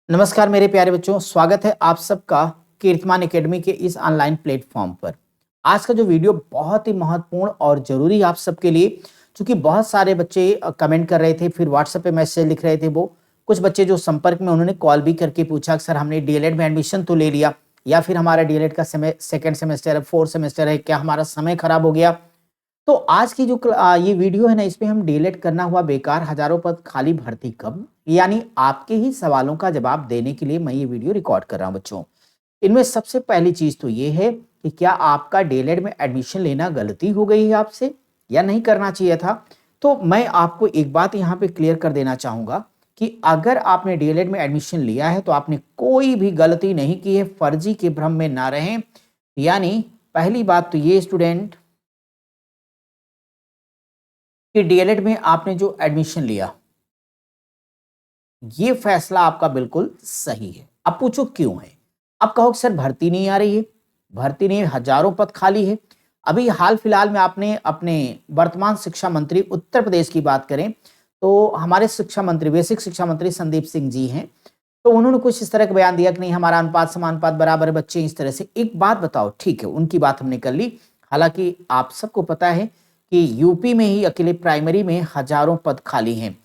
नमस्कार मेरे प्यारे बच्चों, स्वागत है आप सबका कीर्तिमान एकेडमी के इस ऑनलाइन प्लेटफॉर्म पर। आज का जो वीडियो बहुत ही महत्वपूर्ण और ज़रूरी है आप सबके लिए, क्योंकि बहुत सारे बच्चे कमेंट कर रहे थे, फिर व्हाट्सएप पे मैसेज लिख रहे थे। वो कुछ बच्चे जो संपर्क में, उन्होंने कॉल भी करके पूछा कि सर हमने डीएलएड में एडमिशन तो ले लिया, या फिर हमारा डीएलएड का सेकेंड सेमेस्टर है, फोर्थ सेमेस्टर है, क्या हमारा समय खराब हो गया। तो आज की जो ये वीडियो है ना, इसमें हम डीएलएड करना हुआ बेकार, हजारों पद खाली, भर्ती कब, यानी आपके ही सवालों का जवाब देने के लिए मैं ये वीडियो रिकॉर्ड कर रहा हूं बच्चों। इनमें सबसे पहली चीज तो ये है कि क्या आपका डीएलएड में एडमिशन लेना गलती हो गई है आपसे, या नहीं करना चाहिए था। तो मैं आपको एक बात यहाँ पे क्लियर कर देना चाहूंगा कि अगर आपने डीएलएड में एडमिशन लिया है तो आपने कोई भी गलती नहीं की है, फर्जी के भ्रम में ना रहें। यानी पहली बात तो ये स्टूडेंट कि डीएलएड में आपने जो एडमिशन लिया, ये फैसला आपका बिल्कुल सही है। अब पूछो क्यों है। अब कहो कि सर भर्ती नहीं आ रही है, भर्ती नहीं, हजारों पद खाली है। अभी हाल फिलहाल में आपने अपने वर्तमान शिक्षा मंत्री उत्तर प्रदेश की बात करें तो हमारे शिक्षा मंत्री, बेसिक शिक्षा मंत्री संदीप सिंह जी हैं। तो उन्होंने कुछ इस तरह का बयान दिया कि नहीं, हमारा अनुपात समानुपात बराबर है, बच्चे इस तरह से। एक बात बताओ, ठीक है उनकी बात हमने कर ली। हालांकि आप सबको पता है कि यूपी में ही अकेले प्राइमरी में हजारों पद खाली हैं।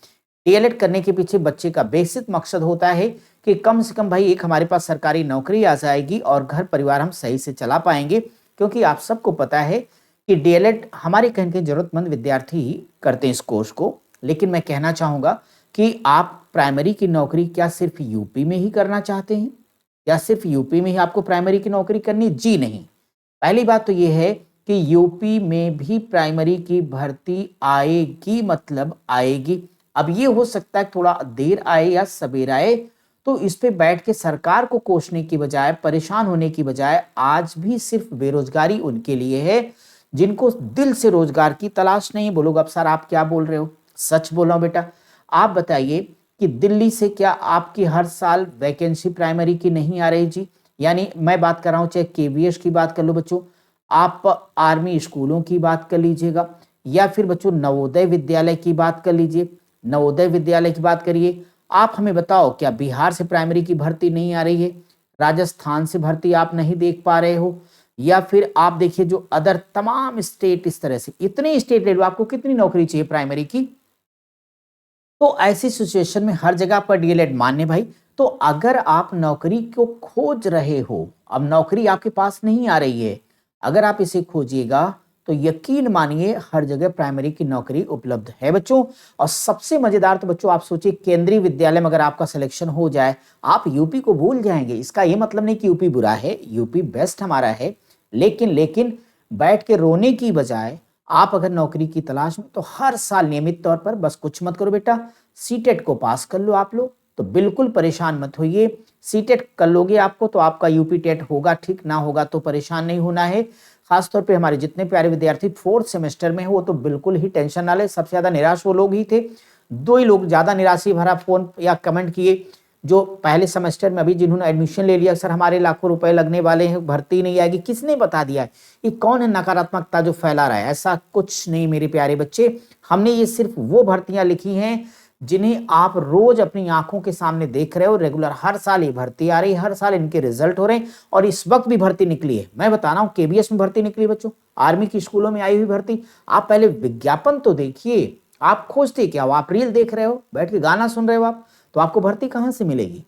डीएलएड करने के पीछे बच्चे का बेसिक मकसद होता है कि कम से कम भाई एक हमारे पास सरकारी नौकरी आ जाएगी और घर परिवार हम सही से चला पाएंगे। क्योंकि आप सबको पता है कि डीएलएड हमारे कहने के जरूरतमंद विद्यार्थी ही करते हैं इस कोर्स को। लेकिन मैं कहना चाहूंगा कि आप प्राइमरी की नौकरी क्या सिर्फ यूपी में ही करना चाहते हैं, या सिर्फ यूपी में ही आपको प्राइमरी की नौकरी करनी? जी नहीं। पहली बात तो ये है कि यूपी में भी प्राइमरी की भर्ती आएगी, मतलब आएगी। अब ये हो सकता है थोड़ा देर आए या सवेर आए, तो इस पे बैठ के सरकार को कोसने की बजाय, परेशान होने की बजाय, आज भी सिर्फ बेरोजगारी उनके लिए है जिनको दिल से रोजगार की तलाश नहीं। बोलोगे अब सर आप क्या बोल रहे हो? सच बोल रहा हूं बेटा। आप बताइए कि दिल्ली से क्या आपकी हर साल वैकेंसी प्राइमरी की नहीं आ रही जी? यानी मैं बात कर रहा हूं, चाहे केवीएस की बात कर लो बच्चों, आप आर्मी स्कूलों की बात कर लीजिएगा, या फिर बच्चों नवोदय विद्यालय की बात कर लीजिए, नवोदय विद्यालय की बात करिए। आप हमें बताओ, क्या बिहार से प्राइमरी की भर्ती नहीं आ रही है? राजस्थान से भर्ती आप नहीं देख पा रहे हो? या फिर आप देखिए जो अदर तमाम स्टेट, इस तरह से इतने स्टेट ले लो, आपको कितनी नौकरी चाहिए प्राइमरी की? तो ऐसी सिचुएशन में हर जगह पर डीएलएड मान्य भाई। तो अगर आप नौकरी को खोज रहे हो, अब नौकरी आपके पास नहीं आ रही है, अगर आप इसे खोजिएगा तो यकीन मानिए हर जगह प्राइमरी की नौकरी उपलब्ध है बच्चों। और सबसे मजेदार तो बच्चों आप सोचिए, केंद्रीय विद्यालय में अगर आपका सिलेक्शन हो जाए, आप यूपी को भूल जाएंगे। इसका यह मतलब नहीं कि यूपी बुरा है, यूपी बेस्ट हमारा है। लेकिन बैठ के रोने की बजाय आप अगर नौकरी की तलाश में, तो हर साल नियमित तौर पर, बस कुछ मत करो बेटा, सीटेट को पास कर लो आप लोग, तो बिल्कुल परेशान मत होइए। सीटेट कर लोगे आपको तो आपका यूपी टेट होगा, ठीक ना होगा तो परेशान नहीं होना है। खासतौर पे हमारे जितने प्यारे विद्यार्थी फोर्थ सेमेस्टर में है, वो तो बिल्कुल ही टेंशन ना ले। सबसे ज्यादा निराश वो लोग ही थे, दो ही लोग ज्यादा निराशी भरा फोन या कमेंट किए, जो पहले सेमेस्टर में अभी जिन्होंने एडमिशन ले लिया, सर हमारे लाखों रुपए लगने वाले हैं, भर्ती नहीं आएगी। किसने बता दिया है? ये कौन है नकारात्मकता जो फैला रहा है? ऐसा कुछ नहीं मेरे प्यारे बच्चे। हमने ये सिर्फ वो भर्तियां लिखी हैं जिन्हें आप रोज अपनी आंखों के सामने देख रहे हो। रेगुलर हर साल ये भर्ती आ रही है, हर साल इनके रिजल्ट हो रहे हैं, और इस वक्त भी भर्ती निकली है। मैं बता रहा हूँ केबीएस में भर्ती निकली बच्चों, आर्मी की स्कूलों में आई हुई भर्ती। आप पहले विज्ञापन तो देखिए, आप खोजते क्या हो? आप रील देख रहे हो, बैठ के गाना सुन रहे हो आप, तो आपको भर्ती कहां से मिलेगी?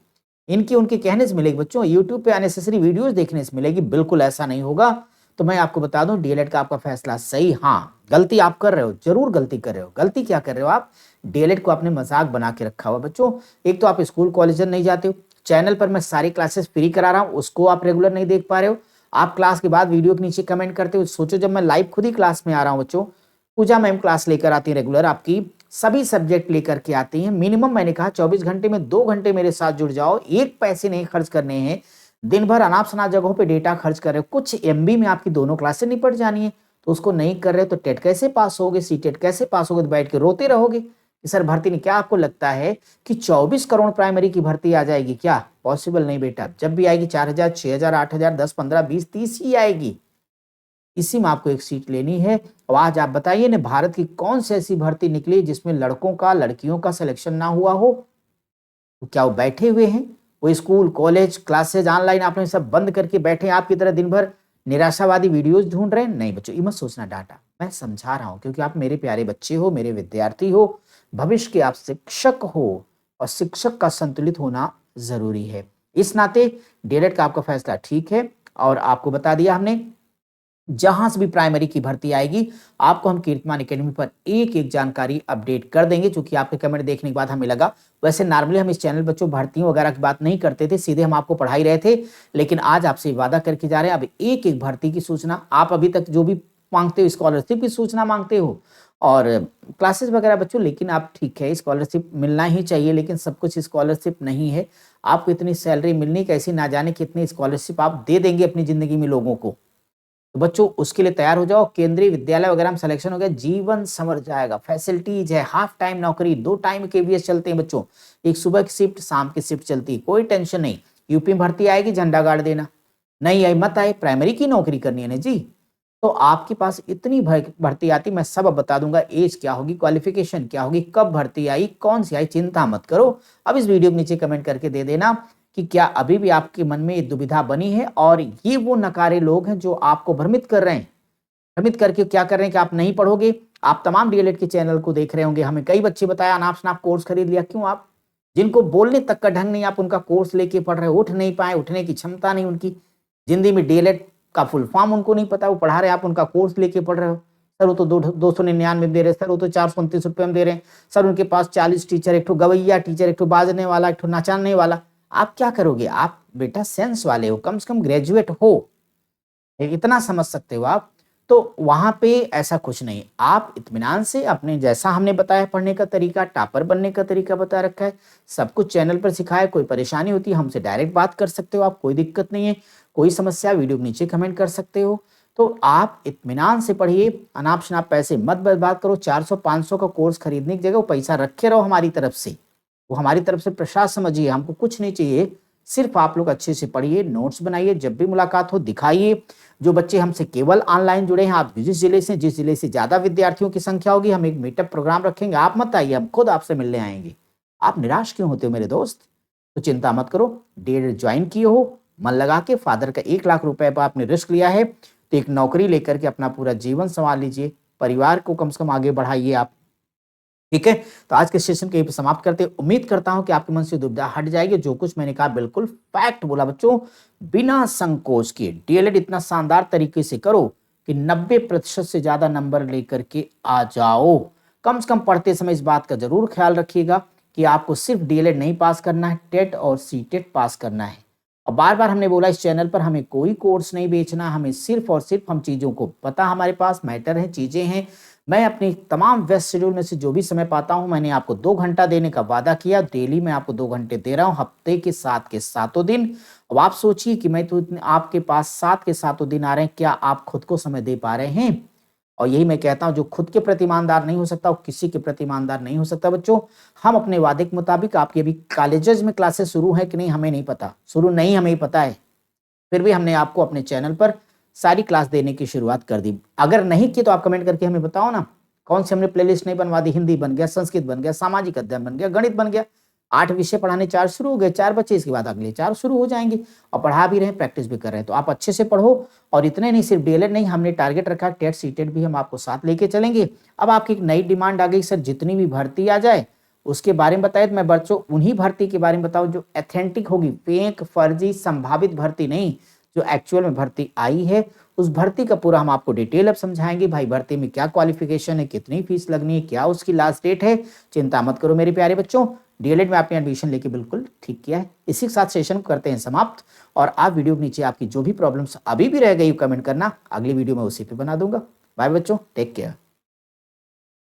इनकी उनके कहने से मिलेगी बच्चों, यूट्यूब पे अननेसेसरी वीडियोस देखने से मिलेगी। बिल्कुल ऐसा नहीं होगा। तो मैं आपको बता दूं, डीएलएड का आपका फैसला सही। हाँ, गलती आप कर रहे हो, जरूर गलती कर रहे हो। गलती क्या कर रहे हो आप? डीएलएड को आपने मजाक बना के रखा हुआ बच्चों। एक तो आप स्कूल कॉलेज नहीं जाते हो, चैनल पर मैं सारी क्लासेस फ्री करा रहा हूं, उसको आप रेगुलर नहीं देख पा रहे हो। आप क्लास के बाद वीडियो के नीचे कमेंट करते हो। सोचो जब मैं लाइव खुद ही क्लास में आ रहा हूं बच्चों, पूजा मैम क्लास लेकर आती है रेगुलर, आपकी सभी सब्जेक्ट लेकर के आती हैं। मिनिमम मैंने कहा 24 घंटे में 2 घंटे मेरे साथ जुड़ जाओ, एक पैसे नहीं खर्च करने हैं। दिन भर अनाप शनाप जगहों पे डेटा खर्च कर रहे हो, कुछ एमबी में आपकी दोनों क्लासें निपट जानी है, तो उसको नहीं कर रहे तो टेट कैसे पास होगे, सीटेट कैसे पास होगे? तो बैठ के रोते रहोगे कि सर भर्ती नहीं। क्या आपको लगता है कि 24 करोड़ प्राइमरी की भर्ती आ जाएगी? क्या पॉसिबल नहीं बेटा। जब भी आएगी 4000, 6000, 8000, 10, 15, 20, 30 ही आएगी। इसी में आपको एक सीट लेनी है। और आज आप बताइए ना, भारत की कौन सी ऐसी भर्ती निकली जिसमें लड़कों का, लड़कियों का सिलेक्शन ना हुआ हो? तो क्या वो बैठे हुए हैं? वो स्कूल कॉलेज क्लासेज ऑनलाइन आपने सब बंद करके बैठे आपकी तरह दिन भर निराशावादी वीडियोज ढूंढ रहे हैं? नहीं बच्चों, ये मत सोचना डाटा, मैं समझा रहा हूं क्योंकि आप मेरे प्यारे बच्चे हो, मेरे विद्यार्थी हो, भविष्य के आप शिक्षक हो और शिक्षक का संतुलित होना जरूरी है। इस नाते डीएलएड का आपका फैसला ठीक है और आपको बता दिया हमने, जहां से भी प्राइमरी की भर्ती आएगी आपको हम कीर्तिमान एकेडमी पर एक एक जानकारी अपडेट कर देंगे। क्योंकि आपके कमेंट देखने के बाद हमें लगा, वैसे नॉर्मली हम इस चैनल बच्चों भर्तियों वगैरह की बात नहीं करते थे, सीधे हम आपको पढ़ाई रहे थे, लेकिन आज आपसे वादा करके जा रहे हैं अब एक एक भर्ती की सूचना, आप अभी तक जो भी मांगते हो स्कॉलरशिप की सूचना मांगते हो और क्लासेस वगैरह बच्चों, लेकिन आप ठीक है स्कॉलरशिप मिलना ही चाहिए, लेकिन सब कुछ स्कॉलरशिप नहीं है। आपको इतनी सैलरी मिलनी कैसी, ना जाने कितनी स्कॉलरशिप आप दे देंगे अपनी जिंदगी में लोगों को। तो बच्चों उसके लिए तैयार हो जाओ, केंद्रीय विद्यालय वगैरह में सिलेक्शन हो गया, जीवन संवर जाएगा, फैसिलिटीज है, हाफ टाइम नौकरी, 2 टाइम केवीएस चलते हैं बच्चों, एक सुबह की शिफ्ट शाम की शिफ्ट चलती है, कोई टेंशन नहीं। यूपी में भर्ती आएगी झंडा गाड़ देना, नहीं आई मत आए, प्राइमरी की नौकरी करनी है ना जी। तो आपके पास इतनी भर्ती आती, मैं सब अब बता दूंगा, एज क्या होगी, क्वालिफिकेशन क्या होगी, कब भर्ती आई, कौन सी आई, चिंता मत करो। अब इस वीडियो के नीचे कमेंट करके दे देना कि क्या अभी भी आपके मन में ये दुविधा बनी है और ये वो नकारे लोग हैं जो आपको भ्रमित कर रहे हैं। भ्रमित करके क्या कर रहे हैं कि आप नहीं पढ़ोगे। आप तमाम डीएलएड के चैनल को देख रहे होंगे, हमें कई बच्चे बताया अनाप शनाप कोर्स खरीद लिया। क्यों? आप जिनको बोलने तक का ढंग नहीं, आप उनका कोर्स लेके पढ़ रहे हो, उठ नहीं पाए, उठने की क्षमता नहीं उनकी, जिंदगी में डीएलएड का फुल फॉर्म उनको नहीं पता, वो पढ़ा रहे, आप उनका कोर्स लेके पढ़ रहे हो। सर वो तो 299 दे रहे, सर वो तो 429 रुपये में दे रहे हैं, सर उनके पास 40 टीचर, एक ठो गवैया टीचर, एक ठो बाजने वाला, एक ठो नचाने वाला। आप क्या करोगे? आप बेटा सेंस वाले हो, कम से कम ग्रेजुएट हो, इतना समझ सकते हो आप। तो वहां पे ऐसा कुछ नहीं, आप इत्मीनान से अपने जैसा हमने बताया पढ़ने का तरीका, टॉपर बनने का तरीका बता रखा है, सब कुछ चैनल पर सिखाया। कोई परेशानी होती है हमसे डायरेक्ट बात कर सकते हो आप, कोई दिक्कत नहीं है। कोई समस्या वीडियो के नीचे कमेंट कर सकते हो। तो आप इत्मीनान से पढ़िए, अनाप शनाप पैसे मत बर्बाद करो। 400-500 का कोर्स खरीदने की जगह वो पैसा रखे रहो हमारी तरफ से, वो हमारी तरफ से प्रसाद समझिए, हमको कुछ नहीं चाहिए, सिर्फ आप लोग अच्छे से पढ़िए, नोट्स बनाइए, जब भी मुलाकात हो दिखाइए। जो बच्चे हमसे केवल ऑनलाइन जुड़े हैं, आप जिस जिले से ज्यादा विद्यार्थियों की संख्या होगी, हम एक मीटअप प्रोग्राम रखेंगे, आप मत आइए, हम खुद आपसे मिलने आएंगे। आप निराश क्यों होते हो मेरे दोस्त? तो चिंता मत करो, डीएलएड ज्वाइन किए हो मन लगा के, फादर का 1 लाख रुपए पर आपने रिस्क लिया है, तो एक नौकरी लेकर के अपना पूरा जीवन संभाल लीजिए, परिवार को कम से कम आगे बढ़ाइए आप। ठीक है, तो आज के सेशन को यहीं पे समाप्त करते हैं। उम्मीद करता हूं कि आपके मन से दुविधा हट जाएगी। जो कुछ मैंने कहा बिल्कुल फैक्ट बोला बच्चों, बिना संकोच के डीएलएड इतना शानदार तरीके से करो कि 90% से ज्यादा नंबर लेकर के आ जाओ। कम से कम पढ़ते समय इस बात का जरूर ख्याल रखिएगा कि आपको सिर्फ डीएलएड नहीं पास करना है, टेट और सीटेट पास करना है। और बार बार हमने बोला इस चैनल पर हमें कोई कोर्स नहीं बेचना, हमें सिर्फ और सिर्फ हम चीजों को पता, हमारे पास मैटर है, चीजें हैं। मैं अपनी तमाम व्यस्त शेड्यूल में से जो भी समय पाता हूं, मैंने आपको 2 घंटा देने का वादा किया, डेली मैं आपको 2 घंटे दे रहा हूं, हफ्ते के 7 के 7 दिन। अब आप सोचिए कि मैं तो आपके पास 7 के 7 दिन आ रहे हैं, क्या आप खुद को समय दे पा रहे हैं? और यही मैं कहता हूं, जो खुद के प्रति ईमानदार नहीं हो सकता वो किसी के प्रति ईमानदार नहीं हो सकता। बच्चों हम अपने वादे के मुताबिक, आपकी अभी कॉलेजेस में क्लासेस शुरू है कि नहीं हमें नहीं पता, शुरू नहीं हमें पता है, फिर भी हमने आपको अपने चैनल पर सारी क्लास देने की शुरुआत कर दी। अगर नहीं की तो आप कमेंट करके हमें बताओ ना, कौन सी हमने प्लेलिस्ट नहीं बनवा दी। हिंदी बन गया, संस्कृत बन गया, सामाजिक अध्ययन बन गया, गणित बन गया, 8 विषय पढ़ाने 4 शुरू हो गए, 4 बच्चे, इसके बाद अगले 4 शुरू हो जाएंगे और पढ़ा भी रहे हैं, प्रैक्टिस भी कर रहे हैं। तो आप अच्छे से पढ़ो। और इतने नहीं, सिर्फ डीएलएड नहीं, हमने टारगेट रखा टेट सीटेट भी हम आपको साथ लेके चलेंगे। अब आपकी एक नई डिमांड आ गई, सर जितनी भी भर्ती आ जाए उसके बारे में बताए, तो मैं बच्चों उन्हीं भर्ती के बारे में बताऊं जो एथेंटिक होगी, फेक फर्जी संभावित भर्ती नहीं, जो एक्चुअल में भर्ती आई है। उस भर्ती का पूरा हम आपको डिटेल अब समझाएंगे। भाई भर्ती में क्या क्वालिफिकेशन है, कितनी फीस लगनी है, क्या उसकी लास्ट डेट है। चिंता मत करो मेरे प्यारे बच्चों, डीएलएड में आपने एडमिशन लेके बिल्कुल ठीक किया है। इसी के साथ सेशन करते हैं समाप्त। और आप वीडियो के नीचे आपकी जो भी प्रॉब्लम्स अभी भी रह गई कमेंट करना, अगली वीडियो में उसी पे बना दूंगा। बाय बच्चों, टेक केयर।